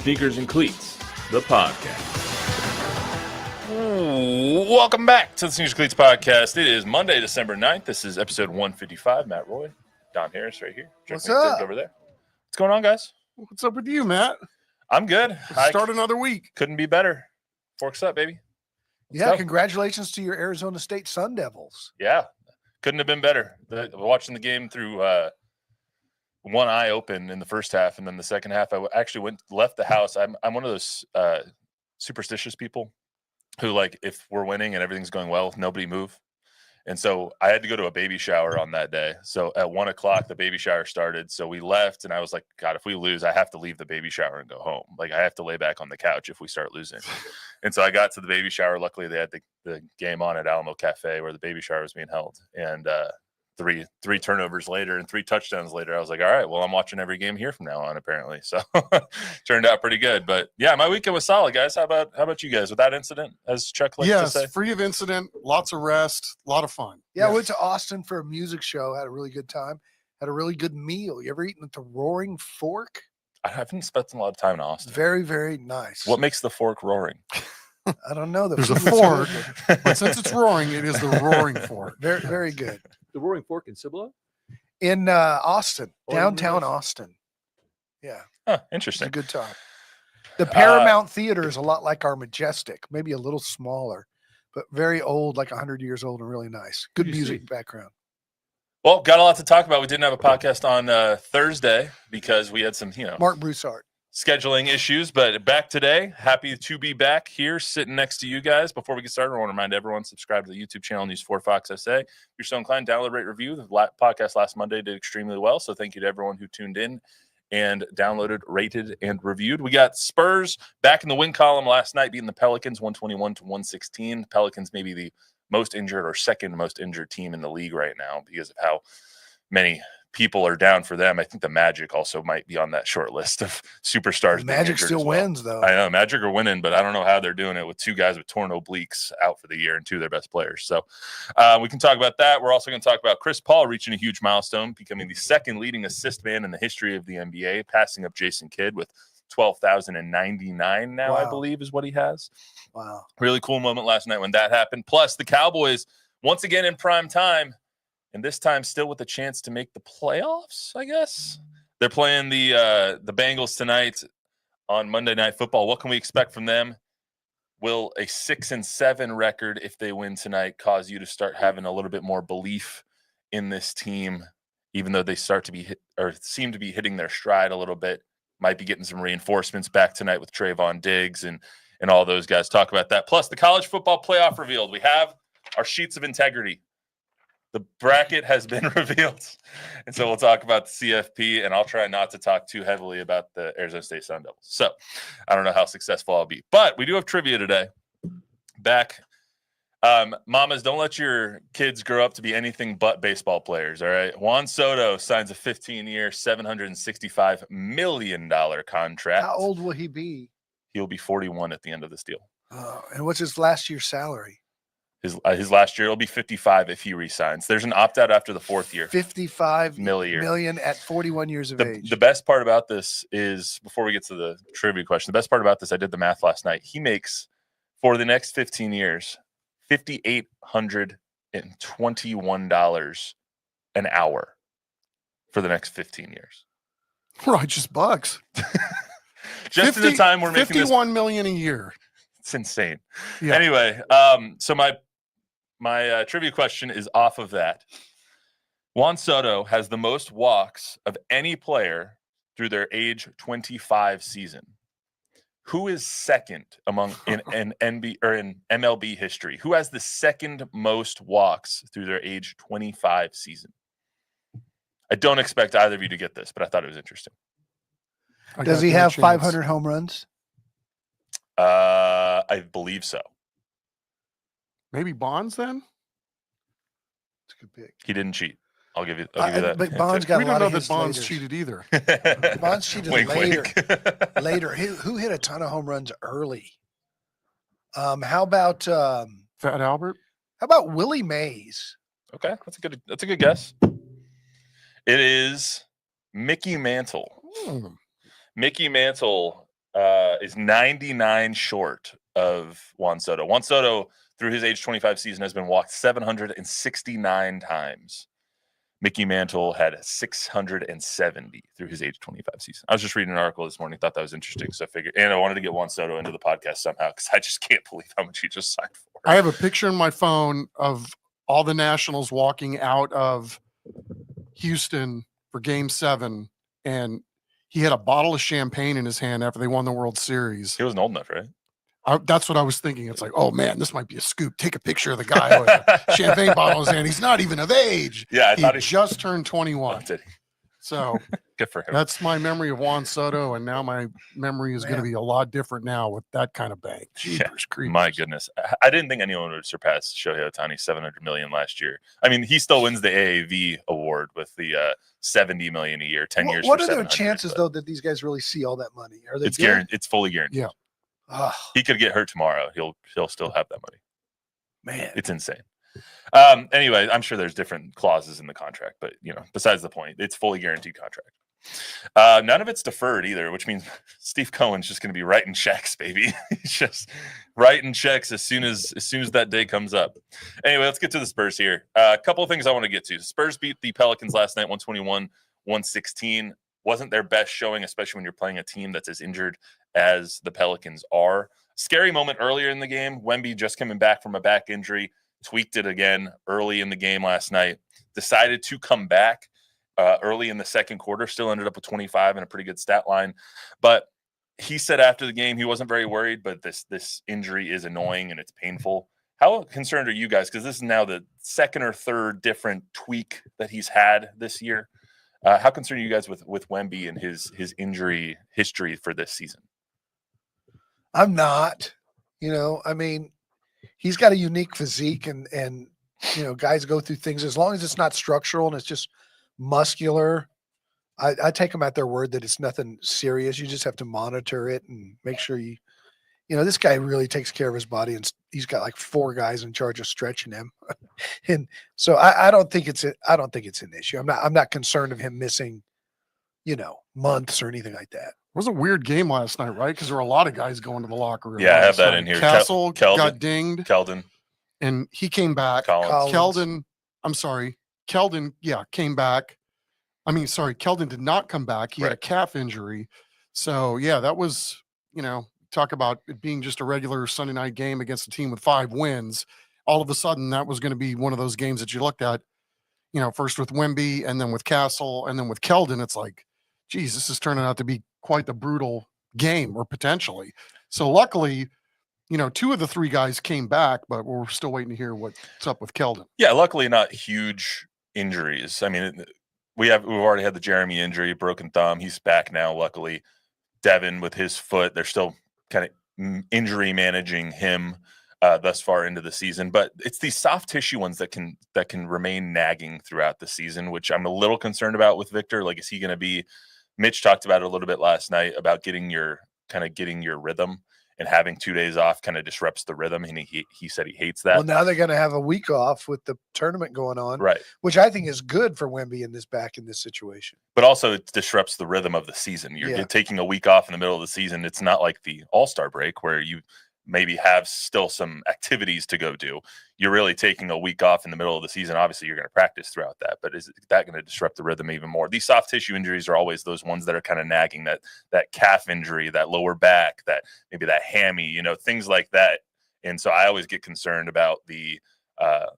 Sneakers and Cleats, the podcast. Welcome back to the Sneakers and Cleats podcast. It is Monday, December 9th. This is episode 155. Matt Roy, Don Harris right here. What's up? Over there. What's going on, guys? What's up with you, Matt? I'm good. Start another week. Couldn't be better. Forks up, baby. Yeah, congratulations to your Arizona State Sun Devils. Yeah, couldn't have been better. Watching the game through one eye open in the first half, and then the second half, I actually left the house. I'm one of those superstitious people who, like, if we're winning and everything's going well, nobody move. And so I had to go to a baby shower on that day. So at 1 o'clock, the baby shower started. So we left, and I was like, God, if we lose, I have to leave the baby shower and go home. Like, I have to lay back on the couch if we start losing. And so I got to the baby shower. Luckily, they had the game on at Alamo Cafe where the baby shower was being held. And three turnovers later and 3 touchdowns later, I was like, all right, well, I'm watching every game here from now on, apparently. So turned out pretty good. But yeah, my weekend was solid, guys. How about you guys? Without incident, as Chuck likes to say? Yes, free of incident, lots of rest, a lot of fun. Yeah, I went to Austin for a music show, had a really good time, had a really good meal. You ever eaten at the Roaring Fork? I haven't spent a lot of time in Austin. Very, very nice. What makes the fork roaring? I don't know. There's a fork, but since it's roaring, it is the Roaring Fork. Very, very good. The Roaring Fork in Cibolo? In Austin, downtown Austin. Yeah. Huh, interesting. It's a good time. The Paramount Theater is a lot like our Majestic, maybe a little smaller, but very old, like 100 years old and really nice. Good music background. Well, got a lot to talk about. We didn't have a podcast on Thursday because we had some, Mark Broussard. Scheduling issues, but back today. Happy to be back here sitting next to you guys. Before we get started, I want to remind everyone, subscribe to the YouTube channel, News 4 Fox SA. If you're so inclined, download, rate, review. The podcast last Monday did extremely well, so thank you to everyone who tuned in and downloaded, rated, and reviewed. We got Spurs back in the win column last night, beating the Pelicans 121-116. Pelicans maybe the most injured or second most injured team in the league right now because of how many people are down for them. I think the Magic also might be on that short list of superstars. Magic still wins, though. I know Magic are winning, but I don't know how they're doing it with 2 guys with torn obliques out for the year and 2 of their best players. So we can talk about that. We're also going to talk about Chris Paul reaching a huge milestone, becoming the second leading assist man in the history of the NBA, passing up Jason Kidd with 12,099 now, I believe, is what he has. Wow. Really cool moment last night when that happened. Plus, the Cowboys, once again in prime time, and this time still with a chance to make the playoffs, I guess. They're playing the Bengals tonight on Monday Night Football. What can we expect from them? Will a 6-7 record, if they win tonight, cause you to start having a little bit more belief in this team, even though they start to be seem to be hitting their stride a little bit? Might be getting some reinforcements back tonight with Trayvon Diggs and all those guys. Talk about that. Plus, the college football playoff revealed. We have our sheets of integrity. The bracket has been revealed. And so we'll talk about the CFP, and I'll try not to talk too heavily about the Arizona State Sun Devils. So I don't know how successful I'll be. But we do have trivia today. Back. Mamas, don't let your kids grow up to be anything but baseball players, all right? Juan Soto signs a 15-year, $765 million contract. How old will he be? He'll be 41 at the end of this deal. And what's his last year's salary? His last year, it'll be 55 if he resigns. There's an opt-out after the 4th year. 55 million at 41 years of age. The best part about this is, before we get to the trivia question, the best part about this, I did the math last night. He makes, for the next 15 years, $5,821 an hour for the next 15 years. Right, just bucks. Just at the time we're making this. $51 million a year. It's insane. Yeah. Anyway, so my trivia question is off of that. Juan Soto has the most walks of any player through their age 25 season. Who is second among in NBA or in MLB history? Who has the second most walks through their age 25 season? I don't expect either of you to get this, but I thought it was interesting. Does he have 500 home runs? I believe so. Maybe Bonds then? It's a good pick. He didn't cheat. I'll give you that. But Bonds got we a don't lot know of that his Bonds laters. cheated either. Bonds cheated Wink, later. wink. Later. Who hit a ton of home runs early? How about Fat Albert? How about Willie Mays? Okay, that's a good guess. It is Mickey Mantle. Mickey Mantle is 99 short of Juan Soto. Juan Soto, through his age 25 season, has been walked 769 times. Mickey Mantle had 670 through his age 25 season. I was just reading an article this morning, thought that was interesting. So I figured, and I wanted to get Juan Soto into the podcast somehow because I just can't believe how much he just signed for. I have a picture in my phone of all the Nationals walking out of Houston for Game 7, and he had a bottle of champagne in his hand after they won the World Series. He wasn't old enough, right? That's what I was thinking. It's like, oh man, this might be a scoop. Take a picture of the guy with a champagne bottle in his hand. He's not even of age. Yeah, I thought he just turned 21. did he? So good for him. That's my memory of Juan Soto, and now my memory is going to be a lot different now with that kind of bank. Jeepers creepers. My goodness, I didn't think anyone would surpass Shohei Ohtani 700 million last year. I mean, he still wins the AAV award with the 70 million a year, 10 years. What are the chances though that these guys really see all that money? Are they? It's guaranteed. It's fully guaranteed. Yeah. He could get hurt tomorrow. He'll still have that money. Man, it's insane. Anyway, I'm sure there's different clauses in the contract, but besides the point, it's fully guaranteed contract. None of it's deferred either, which means Steve Cohen's just going to be writing checks, baby. He's just writing checks as soon as that day comes up. Anyway, let's get to the Spurs here. A couple of things I want to get to. Spurs beat the Pelicans last night, 121-116. Wasn't their best showing, especially when you're playing a team that's as injured as the Pelicans are. Scary moment earlier in the game. Wemby just coming back from a back injury, tweaked it again early in the game last night. Decided to come back early in the second quarter. Still ended up with 25 and a pretty good stat line. But he said after the game he wasn't very worried, but this injury is annoying and it's painful. How concerned are you guys? Because this is now the second or third different tweak that he's had this year. How concerned are you guys with Wemby and his injury history for this season? I'm not. I mean, he's got a unique physique, and guys go through things. As long as it's not structural and it's just muscular, I take them at their word that it's nothing serious. You just have to monitor it and make sure this guy really takes care of his body, and he's got like 4 guys in charge of stretching him. And so I don't think it's an issue. I'm not concerned of him missing, months or anything like that. It was a weird game last night, right? Because there were a lot of guys going to the locker room. Yeah, I have that in here. Castle got dinged. Keldon. And he came back. Collins. Keldon, came back. Keldon did not come back. He had a calf injury. So, yeah, that was, talk about it being just a regular Sunday night game against a team with 5 wins. All of a sudden, that was going to be one of those games that you looked at, first with Wemby and then with Castle and then with Keldon. It's like, geez, this is turning out to be quite the brutal game, or potentially. So luckily, 2 of the 3 guys came back, but we're still waiting to hear what's up with Keldon. Yeah, luckily not huge injuries. I mean, we've already had the Jeremy injury, broken thumb. He's back now, luckily. Devin with his foot, they're still kind of injury managing him thus far into the season. But it's these soft tissue ones that can remain nagging throughout the season, which I'm a little concerned about with Victor. Like, is he going to be? Mitch talked about it a little bit last night about getting your rhythm, and having 2 days off kind of disrupts the rhythm. And he said he hates that. Well, now they're going to have a week off with the tournament going on, right? Which I think is good for Wemby in this situation. But also it disrupts the rhythm of the season. You're taking a week off in the middle of the season. It's not like the All-Star break where you maybe have still some activities to go do. You're really taking a week off in the middle of the season. Obviously, you're going to practice throughout that, but is that going to disrupt the rhythm even more? These soft tissue injuries are always those ones that are kind of nagging, that calf injury, that lower back, that maybe that hammy, things like that. And so I always get concerned about the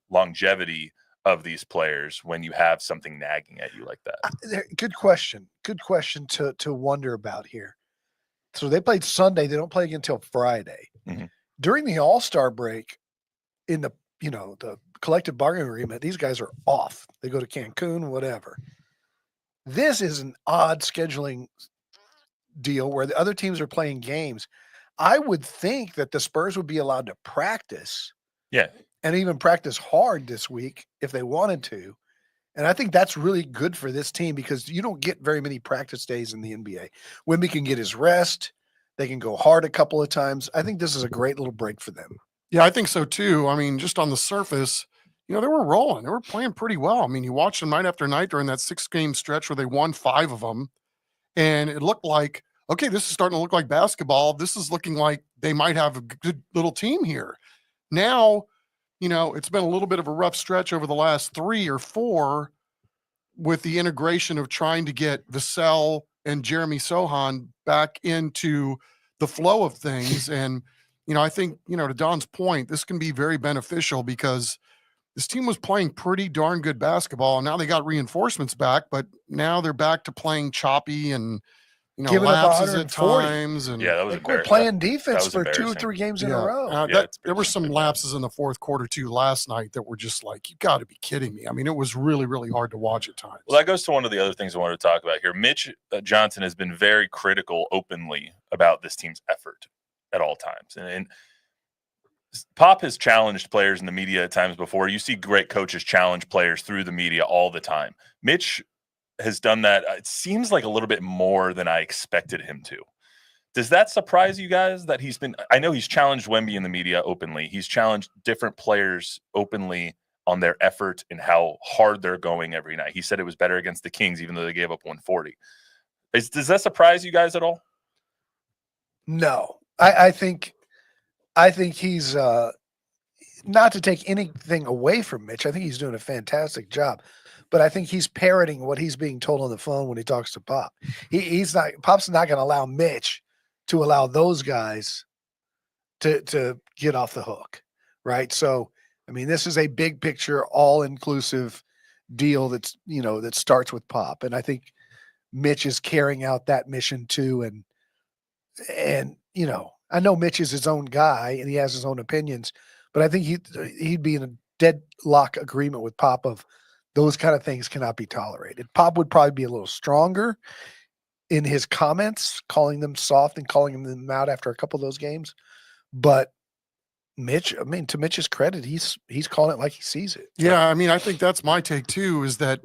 longevity of these players when you have something nagging at you like that. Good question. Good question to wonder about here. So they played Sunday. They don't play again until Friday. Mm-hmm. During the All-Star break, in the collective bargaining agreement, these guys are off. They go to Cancun, whatever. This is an odd scheduling deal where the other teams are playing games. I would think that the Spurs would be allowed to practice. Yeah. And even practice hard this week if they wanted to. And I think that's really good for this team because you don't get very many practice days in the NBA. Wemby can get his rest. They can go hard a couple of times. I think this is a great little break for them. Yeah, I think so too. I mean, just on the surface, they were rolling. They were playing pretty well. I mean, you watch them night after night during that 6-game stretch where they won 5 of them. And it looked like, okay, this is starting to look like basketball. This is looking like they might have a good little team here. Now, it's been a little bit of a rough stretch over the last 3 or 4 with the integration of trying to get Vassell and Jeremy Sohan back into the flow of things. And, I think, to Don's point, this can be very beneficial because this team was playing pretty darn good basketball. And now they got reinforcements back, but now they're back to playing choppy and, Giving up lapses at 140. times. And Yeah, that was They quit embarrassing. playing defense was for 2 or embarrassing. 3 games in a row. There were some lapses in the fourth quarter too last night that were just like, you got to be kidding me. I mean, it was really, really hard to watch at times. Well, that goes to one of the other things I wanted to talk about here. Mitch Johnson has been very critical openly about this team's effort at all times. And Pop has challenged players in the media at times before. You see great coaches challenge players through the media all the time. Mitch has done that. It seems like a little bit more than I expected him to. Does that surprise you guys that I know he's challenged Wemby in the media openly. He's challenged different players openly on their effort and how hard they're going every night. He said it was better against the Kings, even though they gave up 140. Does that surprise you guys at all? No, I think he's not to take anything away from Mitch. I think he's doing a fantastic job, but I think he's parroting what he's being told on the phone when he talks to Pop. Pop's not going to allow Mitch to allow those guys to get off the hook, right? So, I mean, this is a big picture, all inclusive deal that starts with Pop, and I think Mitch is carrying out that mission too. And I know Mitch is his own guy and he has his own opinions, but I think he'd be in a deadlock agreement with Pop of those kind of things cannot be tolerated. Pop would probably be a little stronger in his comments, calling them soft and calling them out after a couple of those games. But Mitch, I mean, to Mitch's credit, he's calling it like he sees it. Yeah, I mean, I think that's my take too, is that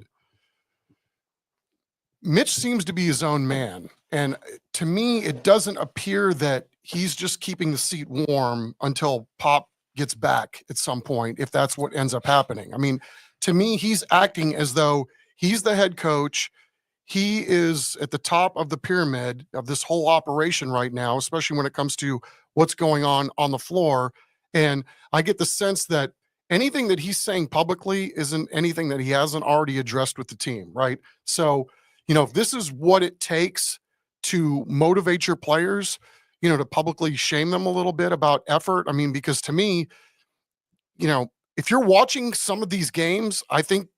Mitch seems to be his own man. And to me, it doesn't appear that he's just keeping the seat warm until Pop gets back at some point, if that's what ends up happening. I mean, to me, he's acting as though he's the head coach. He is at the top of the pyramid of this whole operation right now, especially when it comes to what's going on the floor. And I get the sense that anything that he's saying publicly isn't anything that he hasn't already addressed with the team, right? So, if this is what it takes to motivate your players, to publicly shame them a little bit about effort. I mean, because to me, if you're watching some of these games, I think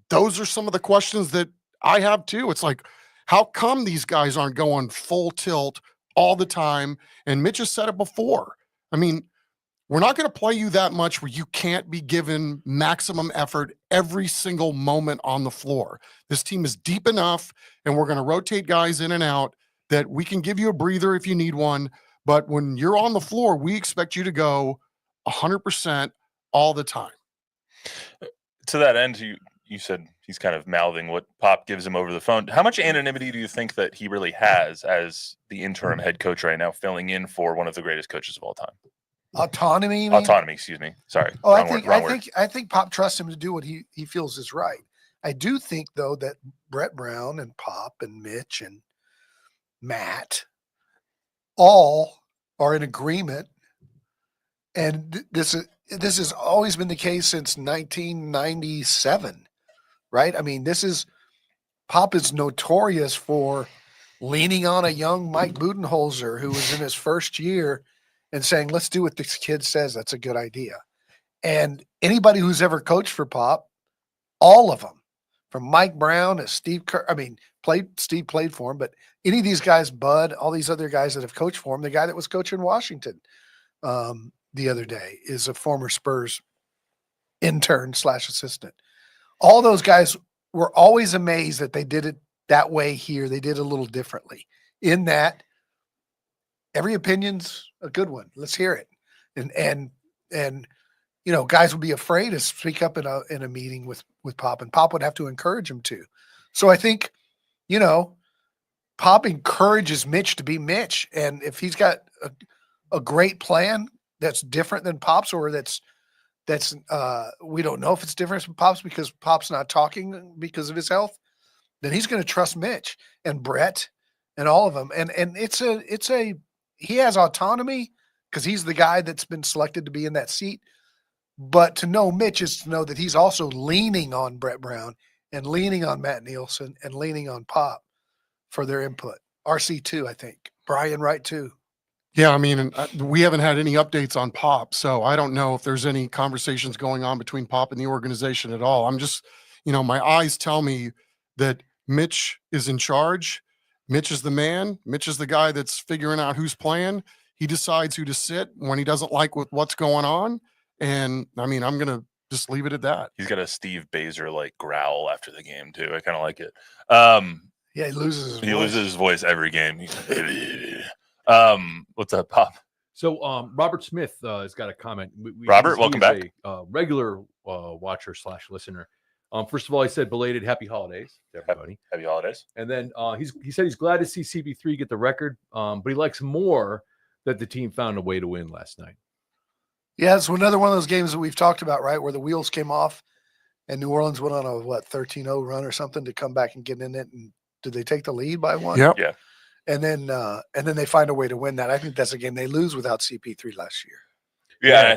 those are some of the questions that I have too. It's like, how come these guys aren't going full tilt all the time? And Mitch has said it before. I mean, we're not going to play you that much where you can't be given maximum effort every single moment on the floor. This team is deep enough, and we're going to rotate guys in and out that we can give you a breather if you need one. But when you're on the floor, we expect you to go 100% all the time. To that end, you said he's kind of mouthing what Pop gives him over the phone. How much anonymity do you think that he really has as the interim head coach right now, filling in for one of the greatest coaches of all time? Autonomy, excuse me. Sorry. Oh, I think Pop trusts him to do what he feels is right. I do think though that Brett Brown and Pop and Mitch and Matt all are in agreement, and this has always been the case since 1997, right? I mean, Pop is notorious for leaning on a young Mike Budenholzer who was in his first year and saying, let's do what this kid says. That's a good idea. And anybody who's ever coached for Pop, all of them, from Mike Brown to Steve Kerr, Steve played for him, but any of these guys, Bud, all these other guys that have coached for him, the guy that was coaching Washington the other day is a former Spurs intern / assistant. All those guys were always amazed that they did it that way here. They did it a little differently in that every opinion's a good one. Let's hear it. And guys would be afraid to speak up in a meeting with Pop, and Pop would have to encourage him to. So I think, Pop encourages Mitch to be Mitch. And if he's got a great plan that's different than Pop's, or that's we don't know if it's different from Pop's because Pop's not talking because of his health, then he's going to trust Mitch. And Brett and all of them. And he has autonomy because he's the guy that's been selected to be in that seat. But to know Mitch is to know that he's also leaning on Brett Brown and leaning on Matt Nielsen and leaning on Pop for their input. RC too, I think. Brian Wright too. Yeah, I mean, we haven't had any updates on Pop, so I don't know if there's any conversations going on between Pop and the organization at all. I'm just, my eyes tell me that Mitch is in charge. Mitch is the man. Mitch is the guy that's figuring out who's playing. He decides who to sit when he doesn't like what's going on. And I mean, I'm going to just leave it at that. He's got a Steve Baser like growl after the game too. I kind of like it. Yeah, he loses his voice every game. What's up, Pop? So Robert Smith has got a comment. Robert, welcome back. A regular watcher / listener. First of all, he said belated happy holidays to everybody. Happy holidays. And then he said he's glad to see CP3 get the record, but he likes more that the team found a way to win last night. Yeah, it's another one of those games that we've talked about, right, where the wheels came off and New Orleans went on a 13-0 run or something to come back and get in it. And did they take the lead by one? Yep. Yeah. And then they find a way to win that. I think that's a game they lose without CP3 last year. Yeah.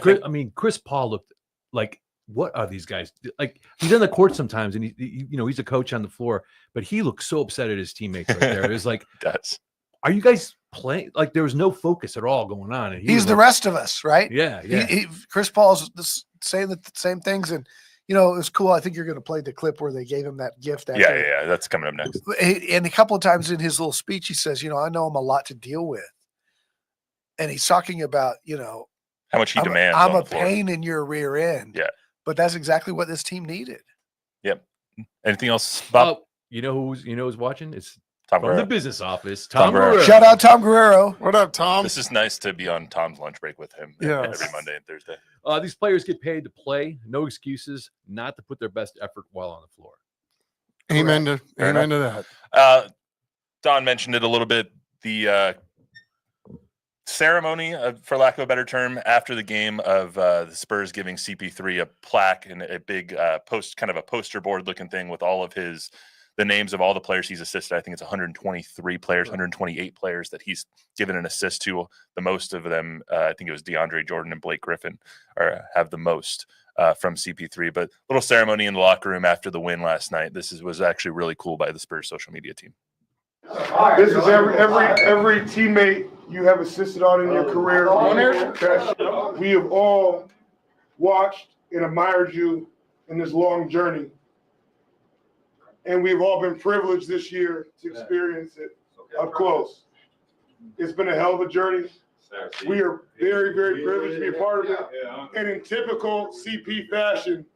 Chris Paul looked like, what are these guys? Like, he's on the court sometimes, and he's a coach on the floor, but he looks so upset at his teammates right there. It was like, are you guys playing? Like, there was no focus at all going on. And he's the rest of us, right? Yeah. Chris Paul's saying the same things, and it was cool. I think you're going to play the clip where they gave him that gift. Yeah. That's coming up next. And a couple of times in his little speech, he says, I know I'm a lot to deal with. And he's talking about, how much he demands. I'm a pain in your rear end. Yeah. But that's exactly what this team needed. Yep. Anything else, Bob? Who's watching? It's Tom from Guerrero. the business office. Tom Guerrero. Shout out Tom Guerrero. What up, Tom? This is nice to be on Tom's lunch break with him every Monday and Thursday. These players get paid to play, no excuses, not to put their best effort while on the floor. Amen to that. Don mentioned it a little bit. The ceremony, for lack of a better term, after the game of the Spurs giving CP3 a plaque and a big kind of a poster board looking thing with all of the names of all the players he's assisted. I think it's 123 players, 128 players that he's given an assist to. The most of them, I think it was DeAndre Jordan and Blake Griffin, have the most from CP3. But little ceremony in the locker room after the win last night. Was actually really cool by the Spurs social media team. This is every teammate you have assisted on in your career. We have all watched and admired you in this long journey. And we've all been privileged this year to experience it up close. It's been a hell of a journey. We are very, very privileged to be a part of it. And in typical CP fashion,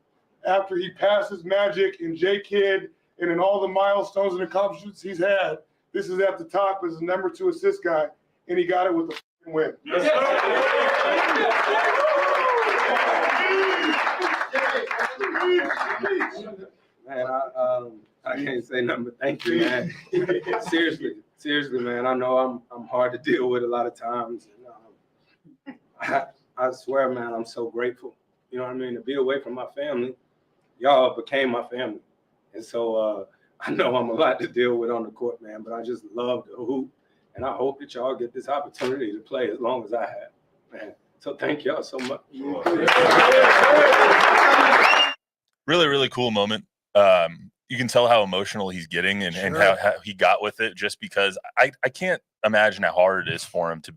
after he passes Magic and J-Kid and in all the milestones and accomplishments he's had, this is at the top as the number 2 assist guy, and he got it with the win. Man, I can't say nothing but thank you, man. Seriously, man. I know I'm hard to deal with a lot of times. And, I swear, man, I'm so grateful. You know what I mean? To be away from my family, y'all became my family, and so I know I'm a lot to deal with on the court, man. But I just love the hoop, and I hope that y'all get this opportunity to play as long as I have, man. So thank y'all so much. Really, really cool moment. You can tell how emotional he's getting and how he got with it, just because I can't imagine how hard it is for him to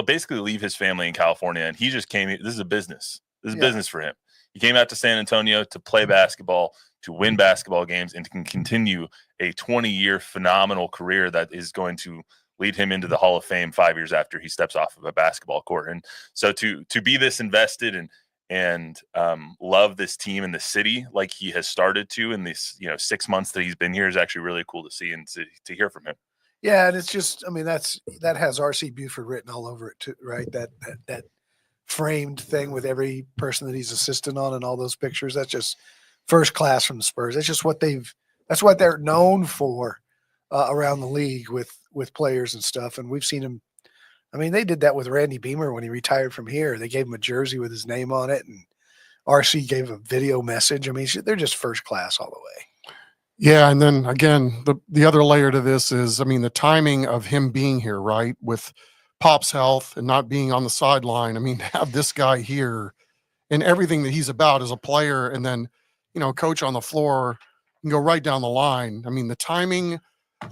basically leave his family in California. And he just came. This is a business. This is business for him. He came out to San Antonio to play basketball, to win basketball games, and to continue a 20-year phenomenal career that is going to lead him into the Hall of Fame 5 years after he steps off of a basketball court. And so to be this invested and love this team and the city like he has started to in these 6 months that he's been here is actually really cool to see and to hear from him. Yeah, and it's just, that has RC Buford written all over it too, right? That framed thing with every person that he's assisted on and all those pictures. That's just first class from the Spurs. That's just what they're known for around the league with players and stuff. And we've seen him. They did that with Randy Beamer when he retired from here. They gave him a jersey with his name on it, and RC gave a video message. They're just first class all the way. Yeah, and then again, the other layer to this is, I mean, the timing of him being here, right, with Pop's health and not being on the sideline. I mean, to have this guy here and everything that he's about as a player, and then, coach on the floor and go right down the line. I mean, the timing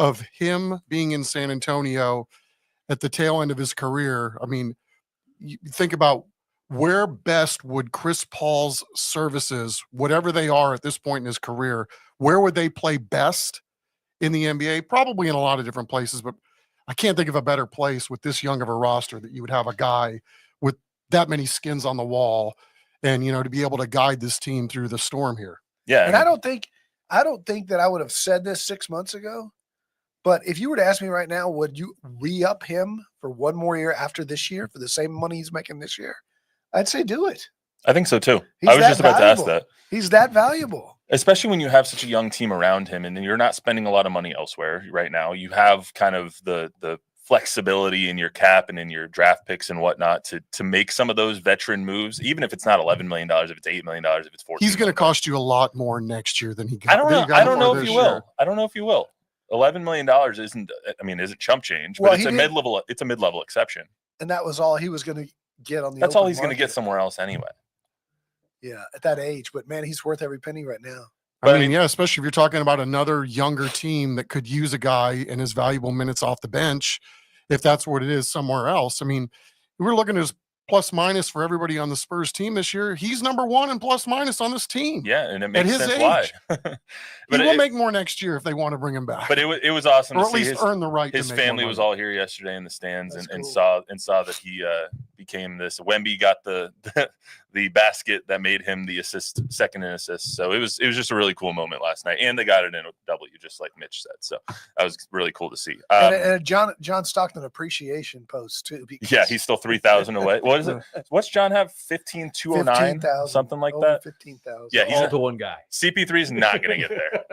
of him being in San Antonio at the tail end of his career. I mean, you think about where best would Chris Paul's services, whatever they are at this point in his career, where would they play best in the NBA? Probably in a lot of different places, but I can't think of a better place with this young of a roster that you would have a guy with that many skins on the wall and, to be able to guide this team through the storm here. Yeah. And I don't think that I would have said this 6 months ago, but if you were to ask me right now, would you re-up him for one more year after this year for the same money he's making this year? I'd say do it. I think so too. He's I was that just about to ask valuable. that. He's that valuable. Especially when you have such a young team around him and you're not spending a lot of money elsewhere right now. You have kind of the flexibility in your cap and in your draft picks and whatnot to make some of those veteran moves, even if it's not $11 million, if it's $8 million, if it's $14 He's going to million. cost you a lot more next year than he got. I don't know. I don't know if this you year. will. I don't know if you will. $11 million isn't chump change, but Well, it's a mid-level. It's a mid-level exception. And that was all he was going to get on the. That's all open he's going to get market. somewhere else anyway. Yeah, at that age, but man, he's worth every penny right now. But I mean, yeah, especially if you're talking about another younger team that could use a guy and his valuable minutes off the bench, if that's what it is somewhere else. I mean, we're looking at his plus minus for everybody on the Spurs team this year. He's number one in plus minus on this team. Yeah, and it makes his sense age. why. He will make more next year if they want to bring him back. But it was awesome or to at see least earn the right. his to make family more was money. all here yesterday in the stands That's and cool. saw that he became this. Wemby got the basket that made him the second in assists. So it was just a really cool moment last night, and they got it in a W, just like Mitch said. So that was really cool to see. And a John Stockton appreciation post too. Yeah, he's still 3,000 away. What is it? What's John have? 15,209, 15,000, something like over that. 15,000. Yeah, he's all to one guy. CP3 is not going to get there.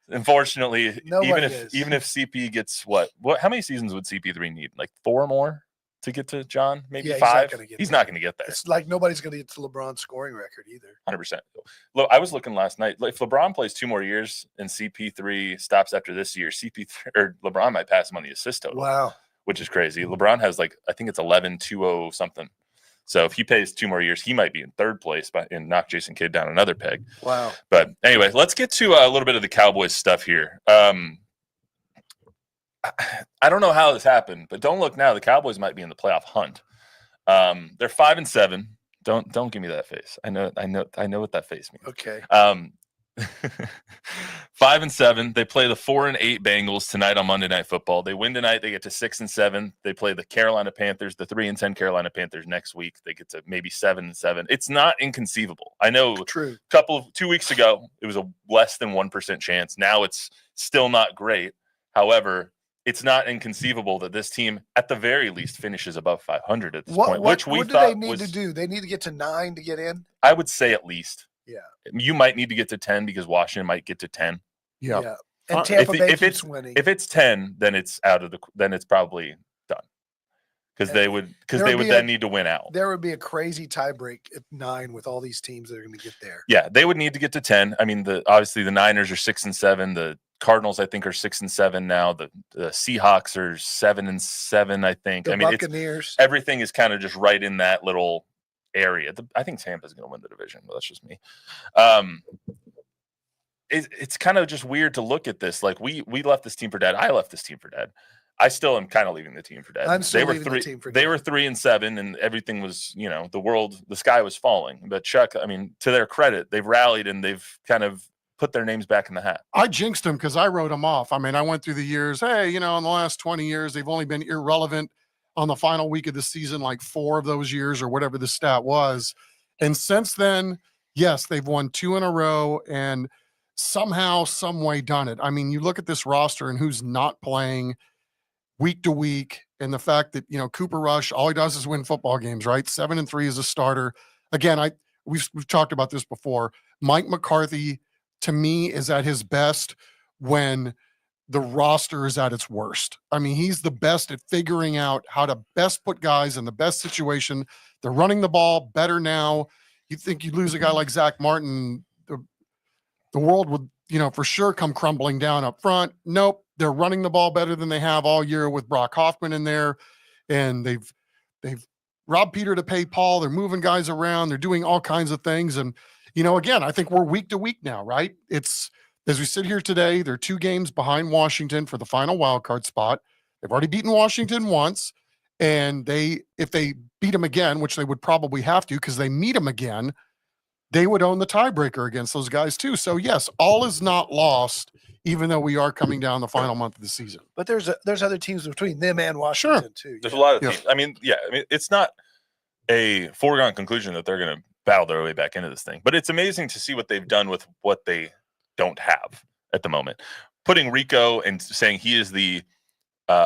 Unfortunately, Nobody even if is. CP gets what how many seasons would CP3 need? Like 4 more to get to John? Maybe Yeah, he's not 5. gonna get He's there. not going to get there. It's like nobody's going to get to LeBron's scoring record either. 100%. Look, I was looking last night. If LeBron plays 2 more years and CP3 stops after this year, LeBron might pass him on the assist total, Wow. which is crazy. LeBron has I think it's 11-2-0 something. So if he pays 2 more years, he might be in 3rd place and knock Jason Kidd down another peg. Wow. But anyway, let's get to a little bit of the Cowboys stuff here. I don't know how this happened, but don't look now. The Cowboys might be in the playoff hunt. They're 5-7. Don't give me that face. I know what that face means. Okay. 5-7. They play the 4-8 Bengals tonight on Monday Night Football. They win tonight. They get to 6-7. They play the Carolina Panthers, the 3-10 Carolina Panthers next week. They get to maybe 7-7. It's not inconceivable. I know. True. 2 weeks ago, it was a less than 1% chance. Now it's still not great. However, it's not inconceivable that this team, at the very least, finishes above 500 at this point, which we what do thought they need was. to do? They need to get to 9 to get in. I would say at least. Yeah. You might need to get to 10 because Washington might get to 10. Yeah. And Tampa Bay if keeps winning. If it's 10, then it's then it's probably done. Because they would then need to win out. There would be a crazy tiebreak at 9 with all these teams that are going to get there. Yeah, they would need to get to 10. I mean, obviously the Niners are 6-7. The Cardinals, I think, are 6-7 now. The Seahawks are 7-7, I think. The I mean, Buccaneers. everything is kind of just right in that little area. I think Tampa's going to win the division, but that's just me. It's kind of just weird to look at this. Like we left this team for dead. I left this team for dead. I still am kind of leaving the team for dead. I'm still leaving the team for dead. They were 3-7, and everything was, the sky was falling. But Chuck, I mean, to their credit, they've rallied and they've kind of put their names back in the hat. I jinxed them because I wrote them off. I mean, I went through the years. Hey, in the last 20 years, they've only been irrelevant on the final week of the season, like 4 of those years or whatever the stat was. And since then, yes, they've won 2 in a row and somehow, some way done it. I mean, you look at this roster and who's not playing week to week, and the fact that, Cooper Rush, all he does is win football games, right? 7-3 as a starter. Again, we've talked about this before. Mike McCarthy, to me, is at his best when the roster is at its worst. I mean, he's the best at figuring out how to best put guys in the best situation. They're running the ball better now. You think you lose a guy like Zach Martin, the world would for sure come crumbling down up front. Nope. They're running the ball better than they have all year with Brock Hoffman in there. And they've robbed Peter to pay Paul. They're moving guys around. They're doing all kinds of things. And, again, I think we're week to week now, right? It's, as we sit here today, they're 2 games behind Washington for the final wild card spot. They've already beaten Washington once. And if they beat them again, which they would probably have to because they meet them again, they would own the tiebreaker against those guys too. So yes, all is not lost, even though we are coming down the final month of the season. But there's other teams between them and Washington too. There's a lot of teams. I mean, it's not a foregone conclusion that they're going to battle their way back into this thing, but it's amazing to see what they've done with what they don't have at the moment. Putting Rico and saying he is the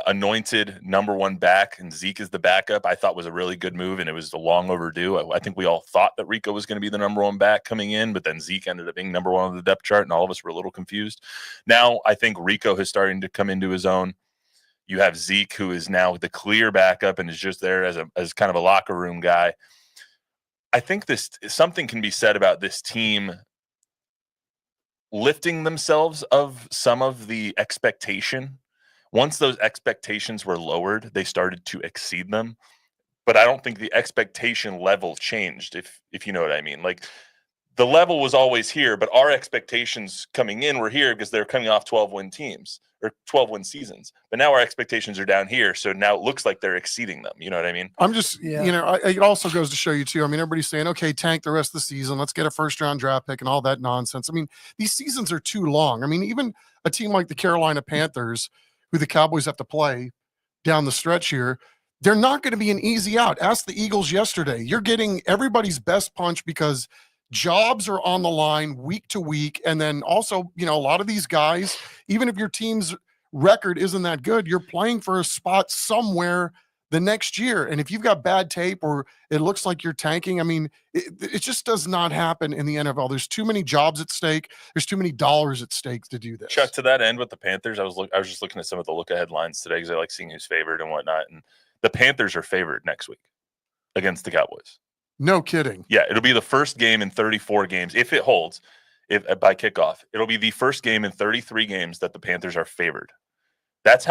anointed number 1 back and Zeke is the backup, I thought was a really good move, and it was long overdue. I think we all thought that Rico was going to be the number 1 back coming in, but then Zeke ended up being number 1 on the depth chart, and all of us were a little confused. Now I think Rico is starting to come into his own. You have Zeke, who is now the clear backup and is just there as kind of a locker room guy. I think something can be said about this team lifting themselves of some of the expectation. Once those expectations were lowered, they started to exceed them. But I don't think the expectation level changed, if you know what I mean. Like, the level was always here, but our expectations coming in were here because they're coming off 12-win teams or 12-win seasons. But now our expectations are down here, so now it looks like they're exceeding them. You know what I mean? I'm just, it also goes to show you too. I mean, everybody's saying, okay, tank the rest of the season. Let's get a first-round draft pick and all that nonsense. I mean, these seasons are too long. I mean, even a team like the Carolina Panthers, who the Cowboys have to play down the stretch here, they're not going to be an easy out. Ask the Eagles yesterday. You're getting everybody's best punch because jobs are on the line week to week. And then also, a lot of these guys, even if your team's record isn't that good, you're playing for a spot somewhere the next year. And if you've got bad tape or it looks like you're tanking, I mean, it just does not happen in the NFL. There's too many jobs at stake. There's too many dollars at stake to do this. Chuck, to that end with the Panthers, I was just looking at some of the look-ahead lines today because I like seeing who's favored and whatnot. And the Panthers are favored next week against the Cowboys. No kidding. Yeah, it'll be the first game in 34 games if it holds. By kickoff, it'll be the first game in 33 games that the Panthers are favored. That's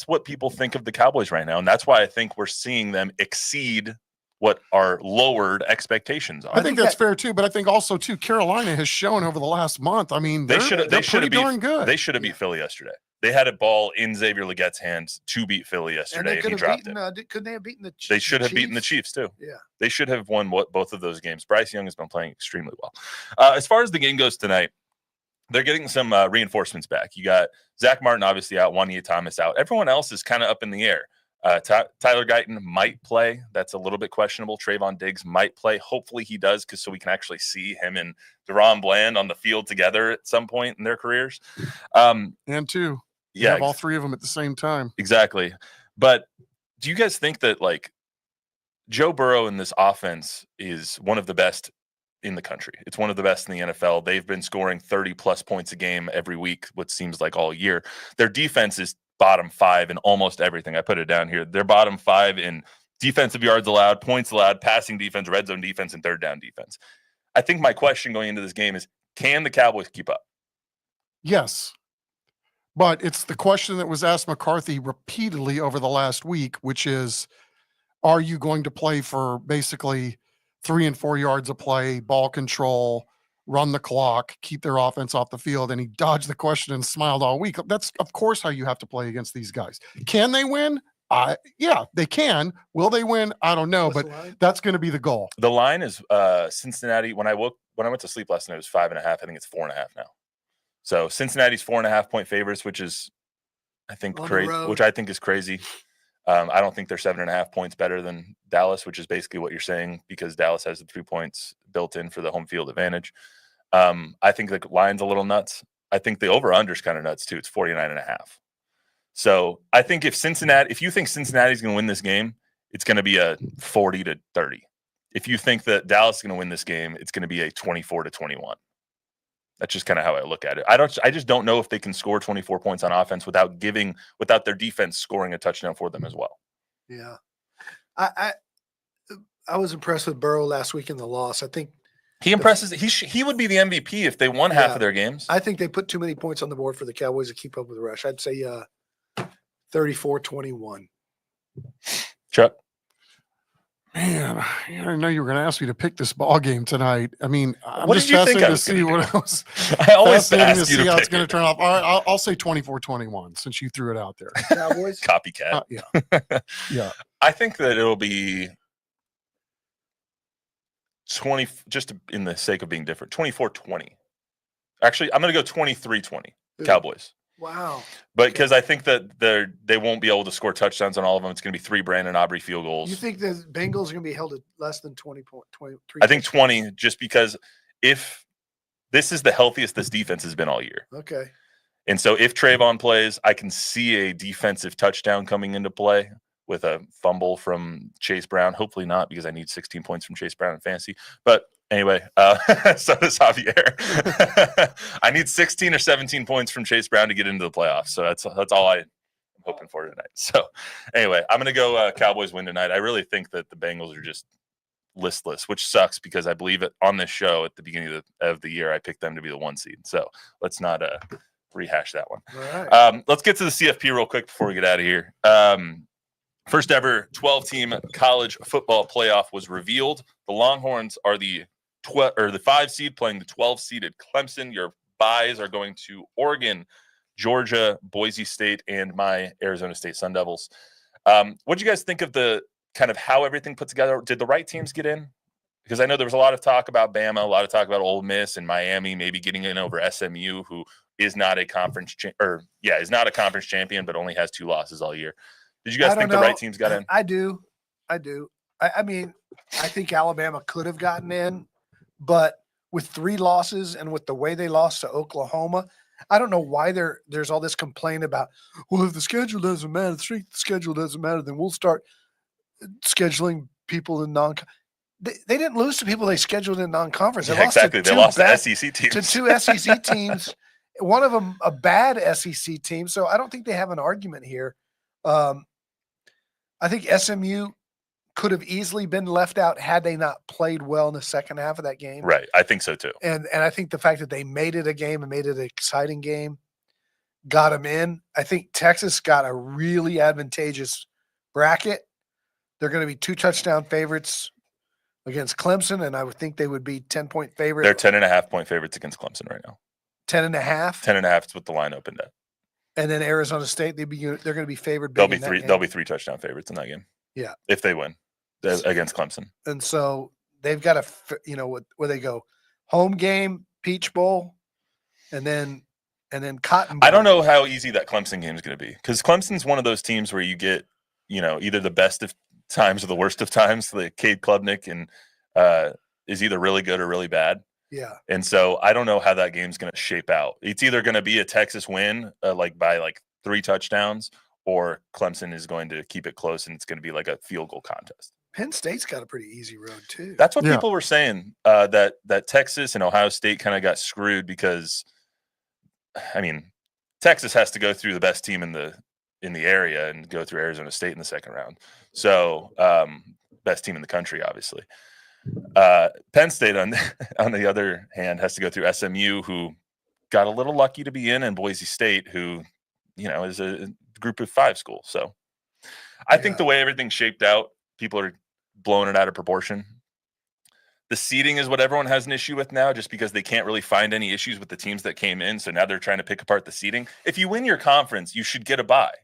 what people think of the Cowboys right now, and that's why I think we're seeing them exceed what our lowered expectations are. I think that's fair too, but I think also too Carolina has shown over the last month. I mean, they're pretty darn good. They should have beat Philly yesterday. They had a ball in Xavier Leggette's hands to beat Philly yesterday, and he dropped it. Couldn't they have beaten the Chiefs? They should have beaten the Chiefs too. Yeah, they should have won both of those games. Bryce Young has been playing extremely well. As far as the game goes tonight, they're getting some reinforcements back. You got Zach Martin obviously out, Juanita Thomas out. Everyone else is kind of up in the air. Tyler Guyton might play. That's a little bit questionable. Trayvon Diggs might play. Hopefully he does, so we can actually see him and DeRon Bland on the field together at some point in their careers. And two. You have all 3 of them at the same time. Exactly. But do you guys think that Joe Burrow in this offense is one of the best in the country? It's one of the best in the NFL. They've been scoring 30+ points a game every week, what seems like all year. Their defense is bottom 5 in almost everything. I put it down here. They're bottom 5 in defensive yards allowed, points allowed, passing defense, red zone defense, and third down defense. I think my question going into this game is, can the Cowboys keep up? Yes. But it's the question that was asked McCarthy repeatedly over the last week, which is, are you going to play for basically 3 and 4 yards of play, ball control, run the clock, keep their offense off the field? And he dodged the question and smiled all week. That's, of course, how you have to play against these guys. Can they win? Yeah, they can. Will they win? I don't know, but that's going to be the goal. The line is Cincinnati. When I went to sleep last night, it was 5.5. I think it's 4.5 now. So Cincinnati's 4.5-point favorites, which is, I think, crazy. Which I think is crazy. I don't think they're 7.5 points better than Dallas, which is basically what you're saying, because Dallas has the 3 points built in for the home field advantage. I think the line's a little nuts. I think the over-under is kind of nuts too. It's 49.5. So I think if you think Cincinnati's going to win this game, it's going to be a 40-30. If you think that Dallas is going to win this game, it's going to be a 24-21. That's just kind of how I look at it. I just don't know if they can score 24 points on offense without their defense scoring a touchdown for them as well. Yeah. I was impressed with Burrow last week in the loss. I think He impresses. He would be the MVP if they won half of their games. I think they put too many points on the board for the Cowboys to keep up with the rush. I'd say 34-21. Chuck? Man, I didn't know you were going to ask me to pick this ball game tonight. I mean, I'm What just did you think fascinated I to was see gonna what else. I always Fascinated to ask you see to how it's pick going to it. turn off. All right, I'll say 24-21 since you threw it out there. Cowboys? Copycat. Yeah. I think that it'll be 20, just in the sake of being different, 24-20. Actually, I'm going to go 23-20, Cowboys. Wow. But because I think that they won't be able to score touchdowns on all of them. It's going to be 3 Brandon Aubrey field goals. You think the Bengals are going to be held at less than 23? I think 20, just because if this is the healthiest this defense has been all year. Okay. And so if Trayvon plays, I can see a defensive touchdown coming into play with a fumble from Chase Brown. Hopefully not, because I need 16 points from Chase Brown in fantasy. But anyway, so does Javier. I need 16 or 17 points from Chase Brown to get into the playoffs. So that's all I'm hoping for tonight. So anyway, I'm going to go Cowboys win tonight. I really think that the Bengals are just listless, which sucks because I believe it on this show at the beginning of the year, I picked them to be the 1 seed. So let's not rehash that one. All right. Let's get to the CFP real quick before we get out of here. First ever 12-team college football playoff was revealed. The Longhorns are the 5 seed playing the 12-seeded Clemson. Your byes are going to Oregon, Georgia, Boise State, and my Arizona State Sun Devils. What did you guys think of the kind of how everything put together? Did the right teams get in? Because I know there was a lot of talk about Bama, a lot of talk about Ole Miss and Miami maybe getting in over SMU, who is not a conference champion, but only has 2 losses all year. Did you guys think the right teams got in? I do. I mean, I think Alabama could have gotten in, but with 3 losses and with the way they lost to Oklahoma, I don't know why there's all this complaint about, well, if the schedule doesn't matter, the schedule doesn't matter, then we'll start scheduling people in They didn't lose to people they scheduled in non-conference. Exactly. They lost to SEC teams. To 2 SEC teams, one of them a bad SEC team. So I don't think they have an argument here. I think SMU could have easily been left out had they not played well in the second half of that game. Right. I think so too. And I think the fact that they made it a game and made it an exciting game got them in. I think Texas got a really advantageous bracket. They're going to be 2 touchdown favorites against Clemson, and I would think they would be 10-point favorites. They're 10.5-point favorites against Clemson right now. 10.5? 10.5 is what the line opened at. And then Arizona State, they're going to be favored. They'll be 3 touchdown favorites in that game. Yeah. If they win against Clemson. And so they've got where they go, home game, Peach Bowl, and then Cotton Bowl. I don't know how easy that Clemson game is going to be, because Clemson's one of those teams where you get, either the best of times or the worst of times. Like Cade Klubnik and is either really good or really bad. Yeah. And so I don't know how that game's going to shape out. It's either going to be a Texas win by 3 touchdowns, or Clemson is going to keep it close and it's going to be like a field goal contest. Penn State's got a pretty easy road too. That's what people were saying, that Texas and Ohio State kind of got screwed because, I mean, Texas has to go through the best team in the area and go through Arizona State in the second round. So best team in the country, obviously. Penn State, on the other hand, has to go through SMU, who got a little lucky to be in, and Boise State, who, is a group of 5 school. So I think the way everything's shaped out, people are blowing it out of proportion. The seeding is what everyone has an issue with now, just because they can't really find any issues with the teams that came in. So now they're trying to pick apart the seeding. If you win your conference, you should get a bye.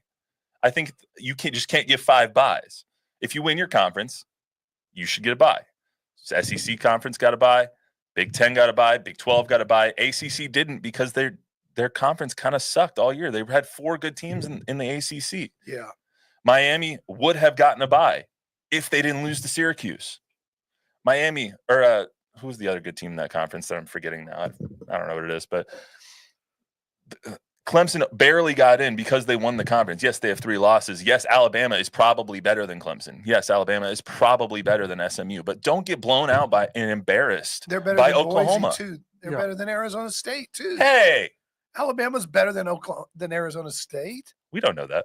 I think you can't give 5 byes. If you win your conference, you should get a bye. SEC conference got a bye. Big 10 got a bye. Big 12 got a bye. ACC didn't, because their conference kind of sucked all year. They had 4 good teams in the ACC. Yeah. Miami would have gotten a bye if they didn't lose to Syracuse. Miami, or who's the other good team in that conference that I'm forgetting now? I don't know what it is, but Clemson barely got in because they won the conference. Yes, they have 3 losses. Yes, Alabama is probably better than Clemson. Yes, Alabama is probably better than SMU, but don't get blown out by and embarrassed They're better by than Oklahoma. Boise too. They're better than Arizona State too. Hey, Alabama's better than Arizona State. we don't know that.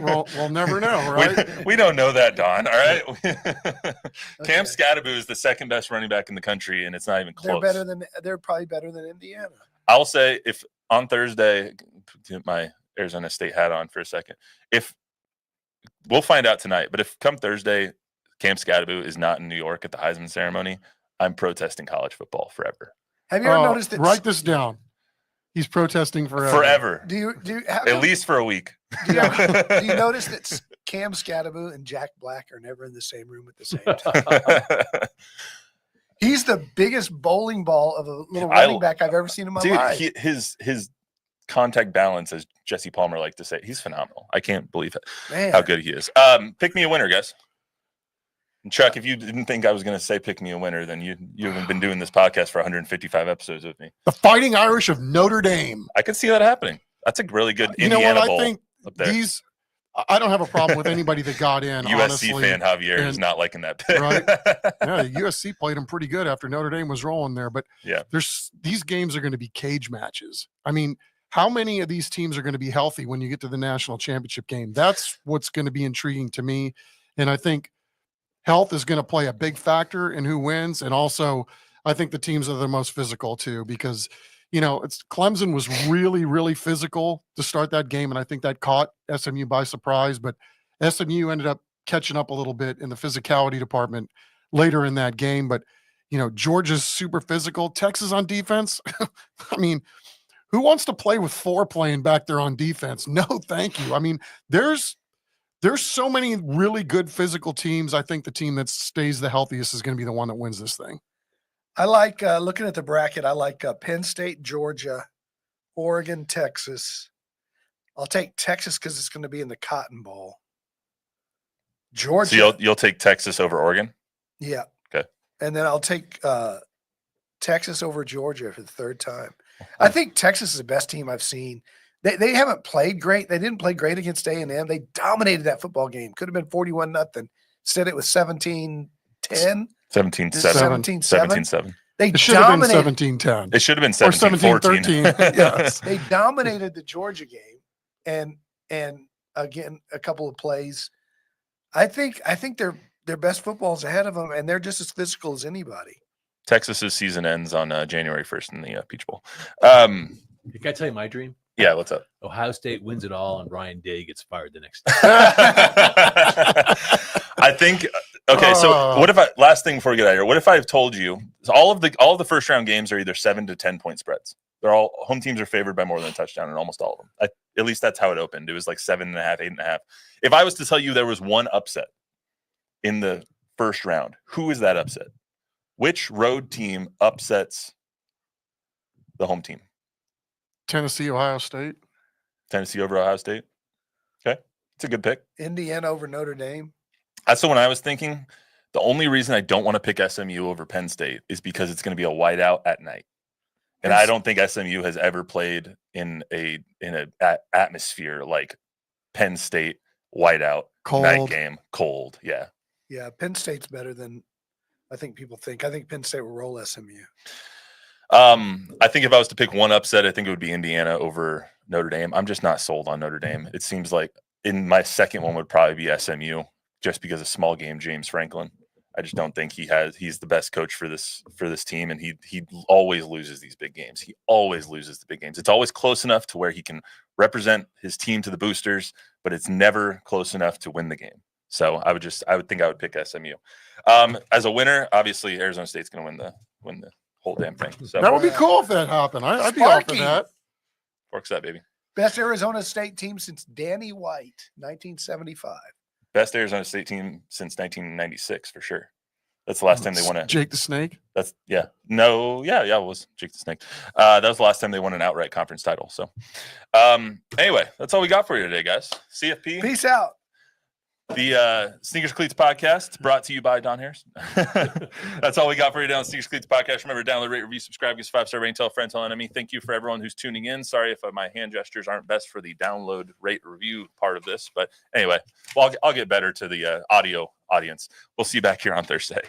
We'll never know, right? We don't know that, Don. All right. Cam Okay. Scadaboo is the second best running back in the country, and it's not even close. They're probably better than Indiana. I'll say if on Thursday, put my Arizona State hat on for a second. If we'll find out tonight, but if come Thursday, Cam Scadaboo is not in New York at the Heisman ceremony, I'm protesting college football forever. Have you ever noticed that? Write this down. He's protesting forever. Forever. Do you At least for a week. do you notice that Cam Scadaboo and Jack Black are never in the same room at the same time? He's the biggest bowling ball of a little running back I've ever seen in my life. His contact balance, as Jesse Palmer liked to say, he's phenomenal. I can't believe it. Man. How good he is. Pick me a winner, guys. And Chuck, if you didn't think I was going to say pick me a winner, then you haven't been doing this podcast for 155 episodes with me. The Fighting Irish of Notre Dame. I could see that happening. That's a really good You know Indiana what? bowl I think up there. I don't have a problem with anybody that got in. USC honestly. fan Javier is not liking that pick. Right? Yeah, USC played them pretty good after Notre Dame was rolling there. But Yeah. these games are going to be cage matches. I mean, how many of these teams are going to be healthy when you get to the national championship game? That's what's going to be intriguing to me. And I think health is going to play a big factor in who wins. And also, I think the teams are the most physical too, because, Clemson was really, really physical to start that game. And I think that caught SMU by surprise, but SMU ended up catching up a little bit in the physicality department later in that game. But, Georgia's super physical. Texas on defense. I mean, who wants to play with 4 playing back there on defense? No, thank you. I mean, there's so many really good physical teams. I think the team that stays the healthiest is going to be the one that wins this thing. I like looking at the bracket. I like Penn State, Georgia, Oregon, Texas. I'll take Texas because it's going to be in the Cotton Bowl. Georgia. So you'll take Texas over Oregon? Yeah. Okay. And then I'll take Texas over Georgia for the third time. I think Texas is the best team I've seen. They haven't played great. They didn't play great against A&M. They dominated that football game. Could have been 41-0. Instead, it was 17-10. 17-7. 17-7. It should have been 17-10. It should have been Or 17-14. 17-13. Yes. They dominated the Georgia game. And again, a couple of plays. I think their best football is ahead of them, and they're just as physical as anybody. Texas's season ends on January 1st in the Peach Bowl. Can I tell you my dream? Yeah, what's up? Ohio State wins it all, and Ryan Day gets fired the next day. I think. Okay, so what if last thing before we get out of here? What if I've told you all of the first round games are either 7 to 10 point spreads? They're all home teams are favored by more than a touchdown in almost all of them. At least that's how it opened. It was like 7.5, 8.5. If I was to tell you there was one upset in the first round, who is that upset? Which road team upsets the home team? Tennessee, Ohio State. Tennessee over Ohio State. Okay, it's a good pick. Indiana over Notre Dame. That's the one I was thinking. The only reason I don't want to pick SMU over Penn State is because it's going to be a whiteout at night. And I don't think SMU has ever played in a atmosphere like Penn State whiteout night game, cold. Yeah. Yeah, Penn State's better than I think people think. I think Penn State will roll SMU. I think if I was to pick one upset, I think it would be Indiana over Notre Dame. I'm just not sold on Notre Dame. It seems like in my second one would probably be SMU, just because of small game James Franklin. I just don't think he's the best coach for this team, and he always loses these big games. He always loses the big games. It's always close enough to where he can represent his team to the boosters, but it's never close enough to win the game. So I would think I would pick SMU. As a winner, obviously Arizona State's going to win the whole damn thing. So That would be cool if that happened. I'd be all for that. Works that, baby. Best Arizona State team since Danny White, 1975. Best Arizona State team since 1996 for sure. That's the last time they won it. Jake the Snake. It was Jake the Snake. That was the last time they won an outright conference title. So anyway, that's all we got for you today, guys. CFP. Peace out. The Sneakers Cleats podcast brought to you by Don Harris. That's all we got for you down on Sneakers Cleats podcast. Remember to download, rate, review, subscribe, give us a 5-star rating, tell a friend, tell an enemy. Thank you for everyone who's tuning in. Sorry if my hand gestures aren't best for the download, rate, review part of this. But anyway, I'll get better to the audio audience. We'll see you back here on Thursday.